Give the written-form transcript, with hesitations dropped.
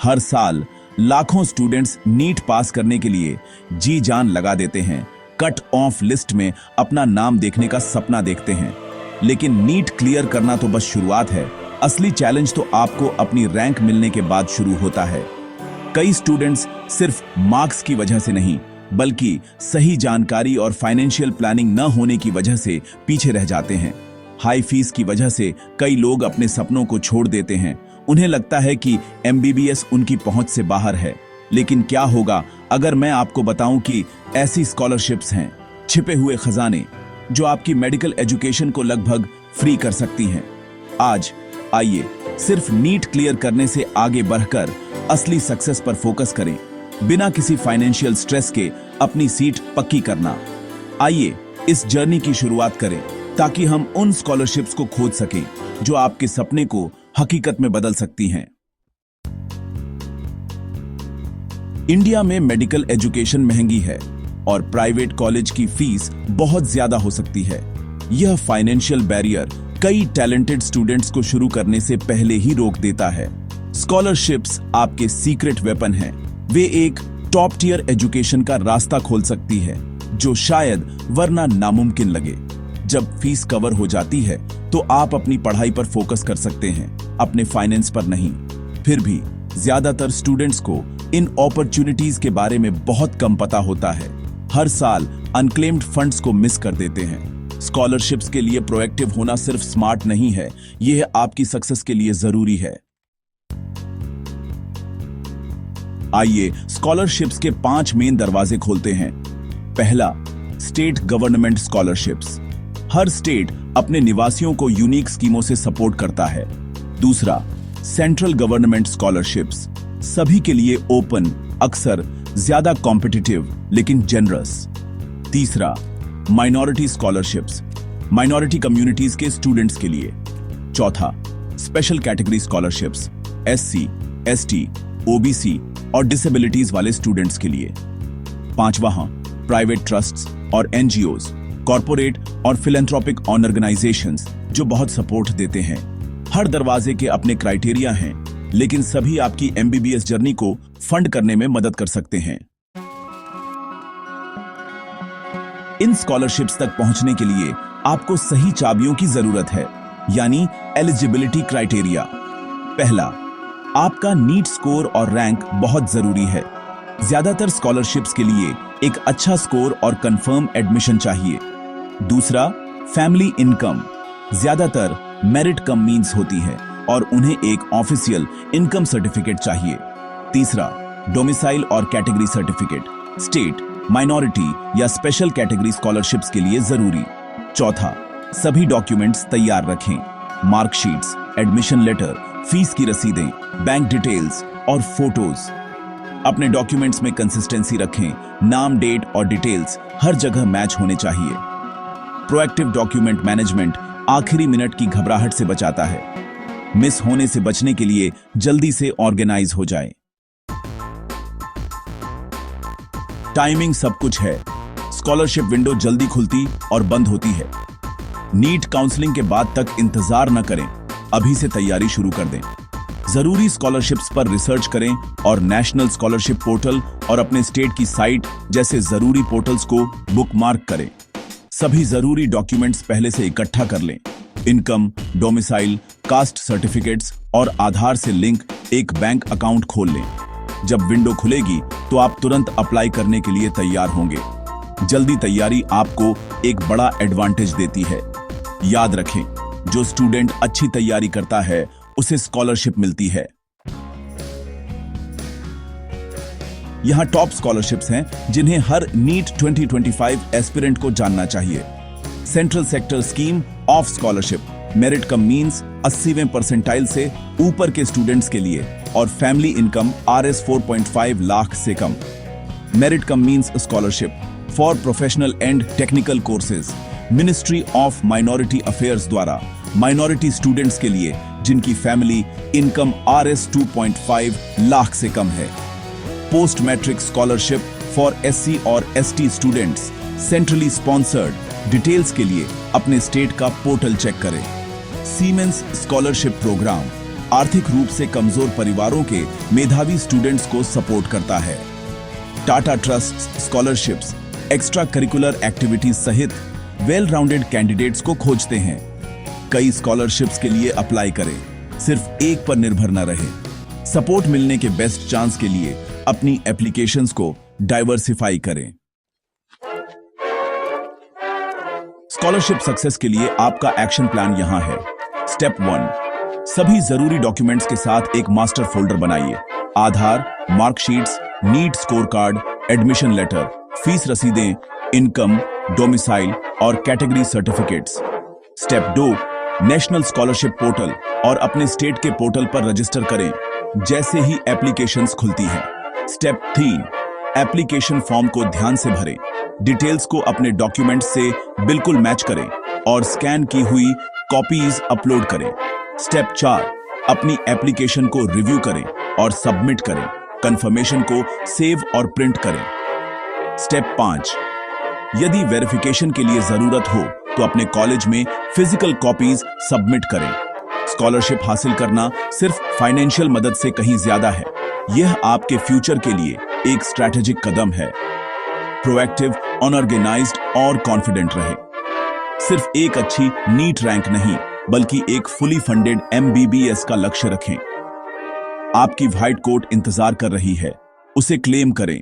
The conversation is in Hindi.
हर साल लाखों स्टूडेंट्स नीट पास करने के लिए जी जान लगा देते हैं, कट ऑफ लिस्ट में अपना नाम देखने का सपना देखते हैं। लेकिन नीट क्लियर करना तो बस शुरुआत है, असली चैलेंज तो आपको अपनी रैंक मिलने के बाद शुरू होता है। कई स्टूडेंट्स सिर्फ मार्क्स की वजह से नहीं, बल्कि सही जानकारी और फाइनेंशियल प्लानिंग न होने की वजह से पीछे रह जाते हैं। हाई फीस की वजह से कई लोग अपने सपनों को छोड़ देते हैं। उन्हें लगता है कि एमबीबीएस उनकी पहुंच से बाहर है। लेकिन क्या होगा अगर मैं आपको बताऊं कि ऐसी स्कॉलरशिप्स हैं, छिपे हुए खजाने, जो आपकी मेडिकल एजुकेशन को लगभग फ्री कर सकती हैं। आज आइए सिर्फ नीट क्लियर करने से आगे बढ़कर असली सक्सेस पर फोकस करें, बिना किसी फाइनेंशियल स्ट्रेस के अपनी सीट पक्की करना। आइए इस जर्नी की शुरुआत करें ताकि हम उन स्कॉलरशिप्स को खोज सकें जो आपके सपने को हकीकत में बदल सकती हैं। इंडिया में मेडिकल एजुकेशन महंगी है और प्राइवेट कॉलेज की फीस बहुत ज्यादा हो सकती है। यह फाइनेंशियल बैरियर कई टैलेंटेड स्टूडेंट्स को शुरू करने से पहले ही रोक देता है। स्कॉलरशिप्स आपके सीक्रेट वेपन हैं। वे एक टॉप टियर एजुकेशन का रास्ता खोल सकती है जो शायद वरना नामुमकिन लगे। जब फीस कवर हो जाती है तो आप अपनी पढ़ाई पर फोकस कर सकते हैं, अपने फाइनेंस पर नहीं। फिर भी ज्यादातर स्टूडेंट्स को इन अपॉर्चुनिटीज के बारे में बहुत कम पता होता है। हर साल अनक्लेम्ड फंड्स को मिस कर देते हैं। स्कॉलरशिप्स के लिए प्रोएक्टिव होना सिर्फ स्मार्ट नहीं है, यह आपकी सक्सेस के लिए जरूरी है। आइए स्कॉलरशिप्स के 5 मेन दरवाजे खोलते हैं। पहला, स्टेट गवर्नमेंट स्कॉलरशिप्स। हर स्टेट अपने निवासियों को यूनिक स्कीमों से सपोर्ट करता है। दूसरा, सेंट्रल गवर्नमेंट स्कॉलरशिप्स, सभी के लिए ओपन, अक्सर ज्यादा कॉम्पिटिटिव लेकिन जेनरस। तीसरा, माइनॉरिटी स्कॉलरशिप्स, माइनॉरिटी कम्युनिटीज के स्टूडेंट्स के लिए। चौथा, special category scholarships, SC, ST, OBC और डिसेबिलिटीज वाले स्टूडेंट्स के लिए। पांचवा, प्राइवेट ट्रस्ट्स और एनजीओज, कॉर्पोरेट और फिलैंथ्रोपिक ऑर्गेनाइजेशंस जो बहुत सपोर्ट देते हैं। हर दरवाजे के अपने क्राइटेरिया हैं, लेकिन सभी आपकी एमबीबीएस जर्नी को फंड करने में मदद कर सकते हैं। इन स्कॉलरशिप्स तक पहुंचने के लिए आपको सही चाबियों की जरूरत है, यानी एलिजिबिलिटी क्राइटेरिया। पहला, आपका नीट स्कोर और रैंक बहुत जरूरी है। ज्यादातर स्कॉलरशिप्स के लिए एक अच्छा स्कोर और कंफर्म एडमिशन चाहिए। दूसरा, फैमिली इनकम। ज्यादातर मेरिट कम मींस होती है और उन्हें एक ऑफिशियल इनकम सर्टिफिकेट चाहिए। तीसरा, डोमिसाइल और कैटेगरी सर्टिफिकेट, स्टेट, माइनॉरिटी या स्पेशल कैटेगरी स्कॉलरशिप्स के लिए जरूरी। चौथा, सभी डॉक्यूमेंट्स तैयार रखें, मार्कशीट्स, एडमिशन लेटर, फीस की रसीदें, बैंक डिटेल्स और फोटोज। अपने डॉक्यूमेंट्स में कंसिस्टेंसी रखें, नाम, डेट और डिटेल्स हर जगह मैच होने चाहिए। प्रोएक्टिव डॉक्यूमेंट मैनेजमेंट आखिरी मिनट की घबराहट से बचाता है। मिस होने से बचने के लिए जल्दी से ऑर्गेनाइज हो जाएं। टाइमिंग सब कुछ है। स्कॉलरशिप विंडो जल्दी खुलती और बंद होती है। नीट काउंसलिंग के बाद तक इंतजार न करें, अभी से तैयारी शुरू कर दें। जरूरी स्कॉलरशिप्स पर रिसर्च करें और नेशनल स्कॉलरशिप पोर्टल और अपने स्टेट की साइट जैसे जरूरी पोर्टल्स को बुकमार्क करें। सभी जरूरी डॉक्यूमेंट्स पहले से इकट्ठा कर लें। इनकम, डोमिसाइल, कास्ट सर्टिफिकेट्स और आधार से लिंक एक बैंक अकाउंट खोल लें। जब विंडो खुलेगी तो आप तुरंत अप्लाई करने के लिए तैयार होंगे। जल्दी तैयारी आपको एक बड़ा एडवांटेज देती है। याद रखें, जो स्टूडेंट अच्छी तैयारी करता है उसे स्कॉलरशिप मिलती है। यहां टॉप स्कॉलरशिप्स हैं जिन्हें हर नीट 2025 एस्पिरेंट को जानना चाहिए। Central sector scheme of scholarship, merit cum means 80वें परसेंटाइल से ऊपर के स्टूडेंट्स के लिए और फैमिली इनकम RS 4.5 लाख से कम। Merit cum means scholarship for professional and technical courses, ministry of minority affairs द्वारा माइनॉरिटी स्टूडेंट्स के लिए जिनकी फैमिली इनकम RS 2.5 लाख से कम है। Post matric scholarship for SC और ST students, centrally sponsored. Details के लिए अपने स्टेट का पोर्टल चेक करें। सीमेंस स्कॉलरशिप प्रोग्राम, आर्थिक रूप से कमजोर परिवारों के मेधावी स्टूडेंट्स को सपोर्ट करता है। Tata trust scholarships extra curricular activities सहित वेल राउंडेड कैंडिडेट्स को खोजते हैं। कई स्कॉलरशिप्स के लिए अप्लाई करें, सिर्फ एक पर निर्भर न रहे। सपोर्ट मिलने के बेस्ट चांस के लिए अपनी एप्लीकेशंस को डाइवर्सिफाई करें। स्कॉलरशिप सक्सेस के लिए आपका एक्शन प्लान यहां है। स्टेप 1, सभी जरूरी डॉक्यूमेंट्स के साथ एक मास्टर फोल्डर बनाइए। Aadhaar, marksheets, NEET score card, admission letter, fees रसीदें, इनकम, डोमिसाइल और category certificates. Step 2, national scholarship portal और अपने स्टेट के पोर्टल पर रजिस्टर करें जैसे ही एप्लीकेशंस खुलती हैं। स्टेप 3, एप्लीकेशन फॉर्म को ध्यान से भरें, डिटेल्स को अपने डॉक्यूमेंट से बिल्कुल मैच करें और स्कैन की हुई कॉपीज अपलोड करें। स्टेप 4, अपनी एप्लीकेशन को रिव्यू करें और सबमिट करें। कंफर्मेशन को सेव और प्रिंट करें। स्टेप 5, यदि वेरिफिकेशन के लिए जरूरत हो तो अपने कॉलेज में फिजिकल कॉपीज सबमिट करें। स्कॉलरशिप हासिल करना सिर्फ फाइनेंशियल मदद से कहीं ज्यादा है। यह आपके फ्यूचर के लिए एक स्ट्रैटेजिक कदम है। प्रोएक्टिव, ऑर्गेनाइज्ड और कॉन्फिडेंट रहे। सिर्फ एक अच्छी नीट रैंक नहीं, बल्कि एक फुली फंडेड MBBS का लक्ष्य रखें। आपकी व्हाइट कोट इंतजार कर रही है, उसे क्लेम करें।